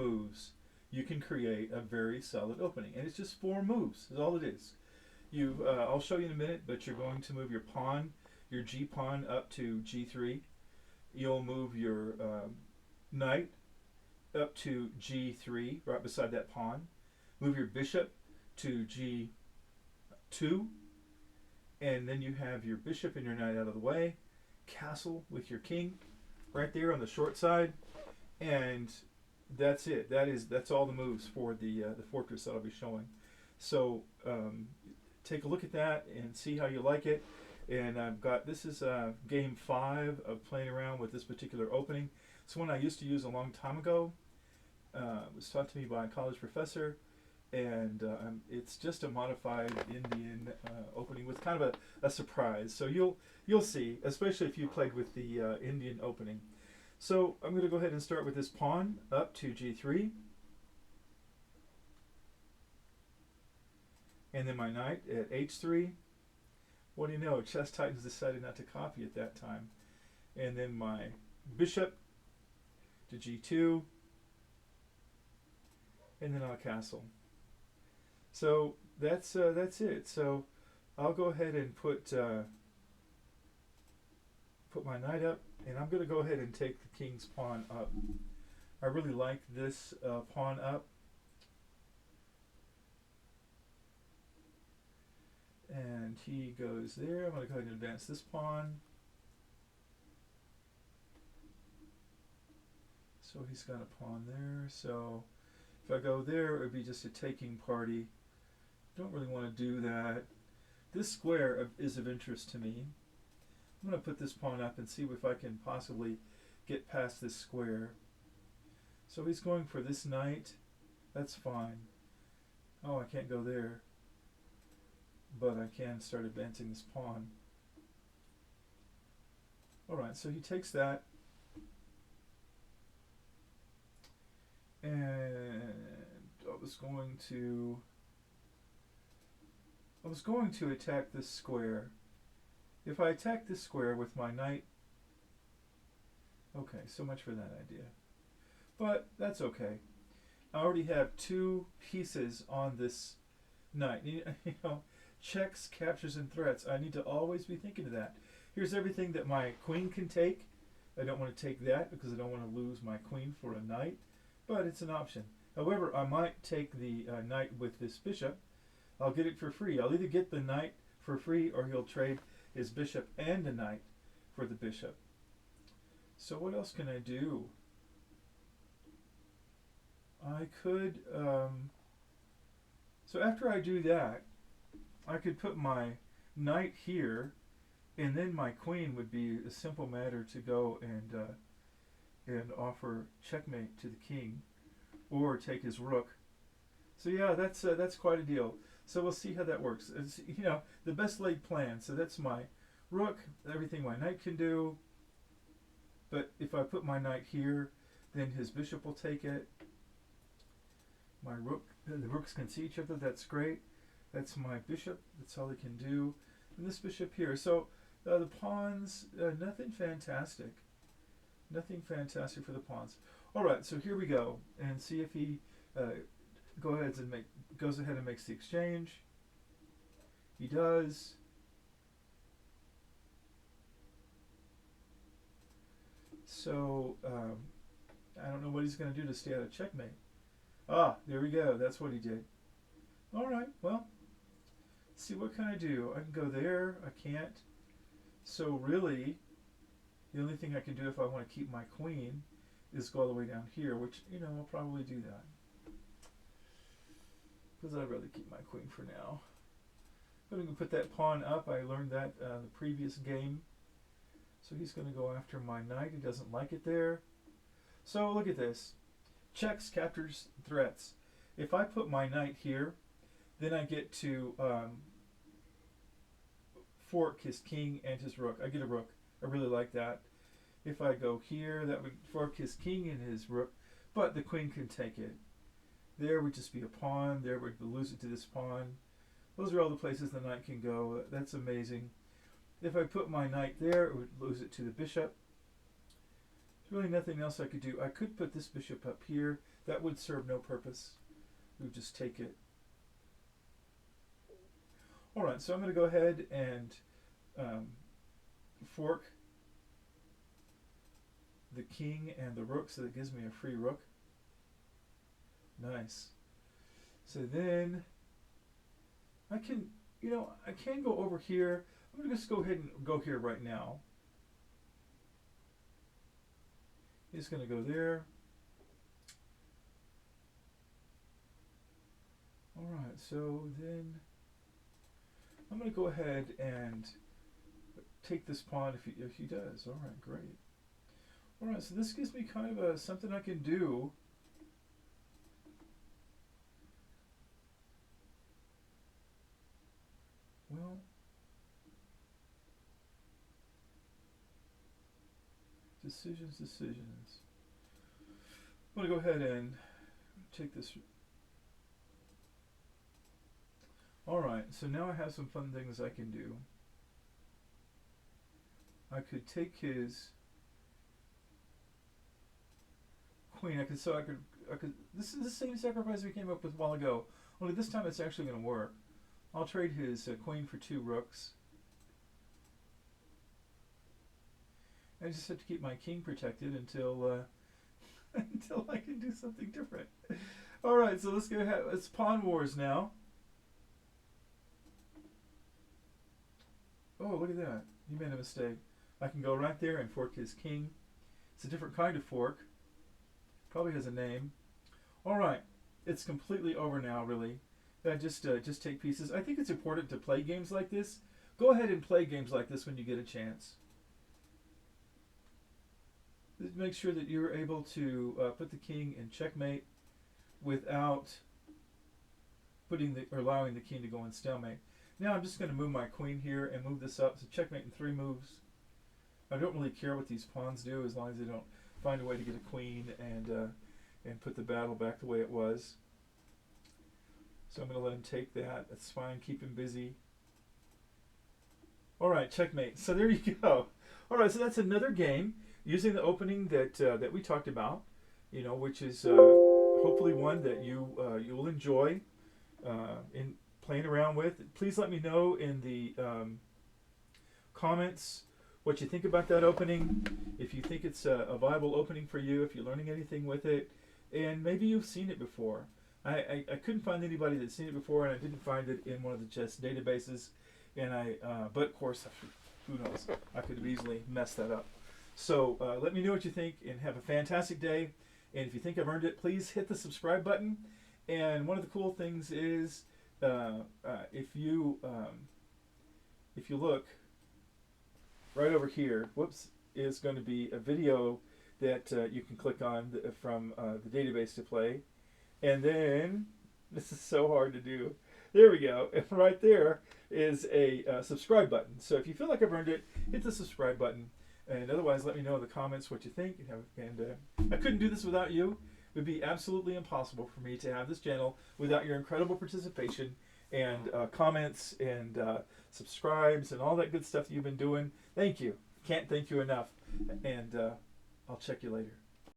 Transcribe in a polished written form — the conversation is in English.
moves, you can create a very solid opening. And it's just 4 moves, is all it is. I'll show you in a minute, but you're going to move your pawn, your G pawn up to G3. You'll move your knight up to G3, right beside that pawn. Move your bishop to G2, and then you have your bishop and your knight out of the way. Castle with your king right there on the short side, and that's it. That's all the moves for the fortress that I'll be showing. So take a look at that and see how you like it. And this is game 5 of playing around with this particular opening. It's one I used to use a long time ago. It was taught to me by a college professor, and it's just a modified Indian opening with kind of a surprise. So you'll see, especially if you played with the Indian opening. So I'm going to go ahead and start with this pawn up to G3. And then my knight at H3. What do you know? Chess Titans decided not to copy at that time. And then my bishop to G2. And then I'll castle. So that's it. So I'll go ahead and put my knight up, and I'm going to go ahead and take the king's pawn up. I really like this pawn up. And he goes there. I'm going to go ahead and advance this pawn. So he's got a pawn there. So if I go there, it would be just a taking party. Don't really want to do that. This square is of interest to me. I'm going to put this pawn up and see if I can possibly get past this square. So he's going for this knight. That's fine. Oh, I can't go there. But I can start advancing this pawn. Alright, so he takes that. And I was going to attack this square. If I attack this square with my knight, okay, so much for that idea. But that's okay. I already have 2 pieces on this knight. You know, checks, captures, and threats. I need to always be thinking of that. Here's everything that my queen can take. I don't want to take that because I don't want to lose my queen for a knight, but it's an option. However, I might take the knight with this bishop. I'll get it for free. I'll either get the knight for free or he'll trade his bishop and a knight for the bishop. So what else can I do? I could, so after I do that, I could put my knight here, and then my queen would be a simple matter to go and offer checkmate to the king, or take his rook. So yeah, that's quite a deal. So we'll see how that works. It's, you know, the best laid plan. So that's my rook, everything my knight can do. But if I put my knight here, then his bishop will take it. My rook, the rooks can see each other. That's great. That's my bishop. That's all they can do. And this bishop here. So the pawns, nothing fantastic. Nothing fantastic for the pawns. All right, so here we go, and see if he goes ahead and makes the exchange. He does. So I don't know what he's going to do to stay out of checkmate. Ah, there we go. That's what he did. All right, well, let's see, what can I do? I can go there. I can't. So really, the only thing I can do if I want to keep my queen is go all the way down here, which, you know, I'll probably do that. Because I'd rather keep my queen for now. I'm going to put that pawn up. I learned that in the previous game. So he's going to go after my knight. He doesn't like it there. So look at this. Checks, captures, threats. If I put my knight here, then I get to fork his king and his rook. I get a rook. I really like that. If I go here, that would fork his king and his rook, but the queen can take it. There would just be a pawn. There would lose it to this pawn. Those are all the places the knight can go. That's amazing. If I put my knight there, it would lose it to the bishop. There's really nothing else I could do. I could put this bishop up here. That would serve no purpose. We would just take it. All right, so I'm going to go ahead and fork the king and the rook, so that gives me a free rook. Nice. So then I can, I can go over here. I'm going to just go ahead and go here right now. He's going to go there. All right, so then I'm going to go ahead and take this pawn if he does. All right, great. All right, so this gives me kind of something I can do. Well, decisions. I'm going to go ahead and take this. All right, so now I have some fun things I can do. I could take his queen. I could. This is the same sacrifice we came up with a while ago. Only this time it's actually going to work. I'll trade his queen for 2 rooks. I just have to keep my king protected until until I can do something different. All right, so let's go ahead. It's pawn wars now. Oh, look at that. You made a mistake. I can go right there and fork his king. It's a different kind of fork. Probably has a name. All right, it's completely over now, really. Just take pieces. I think it's important to play games like this. Go ahead and play games like this when you get a chance. Make sure that you're able to put the king in checkmate without allowing the king to go in stalemate. Now I'm just going to move my queen here and move this up. So checkmate in 3 moves. I don't really care what these pawns do as long as they don't find a way to get a queen and put the battle back the way it was. So I'm going to let him take that. That's fine. Keep him busy. All right, checkmate. So there you go. All right, so that's another game using the opening that we talked about, which is hopefully one that you will enjoy in playing around with. Please let me know in the comments what you think about that opening, if you think it's a viable opening for you, if you're learning anything with it, and maybe you've seen it before. I couldn't find anybody that's seen it before, and I didn't find it in one of the chess databases, and but of course, who knows, I could have easily messed that up. So let me know what you think, and have a fantastic day. And if you think I've earned it, please hit the subscribe button. And one of the cool things is if you look right over here, is going to be a video that you can click on from the database to play. And then, this is so hard to do. There we go. And right there is a subscribe button. So if you feel like I've earned it, hit the subscribe button. And otherwise, let me know in the comments what you think. And I couldn't do this without you. It would be absolutely impossible for me to have this channel without your incredible participation and comments and subscribes and all that good stuff that you've been doing. Thank you. Can't thank you enough. And I'll check you later.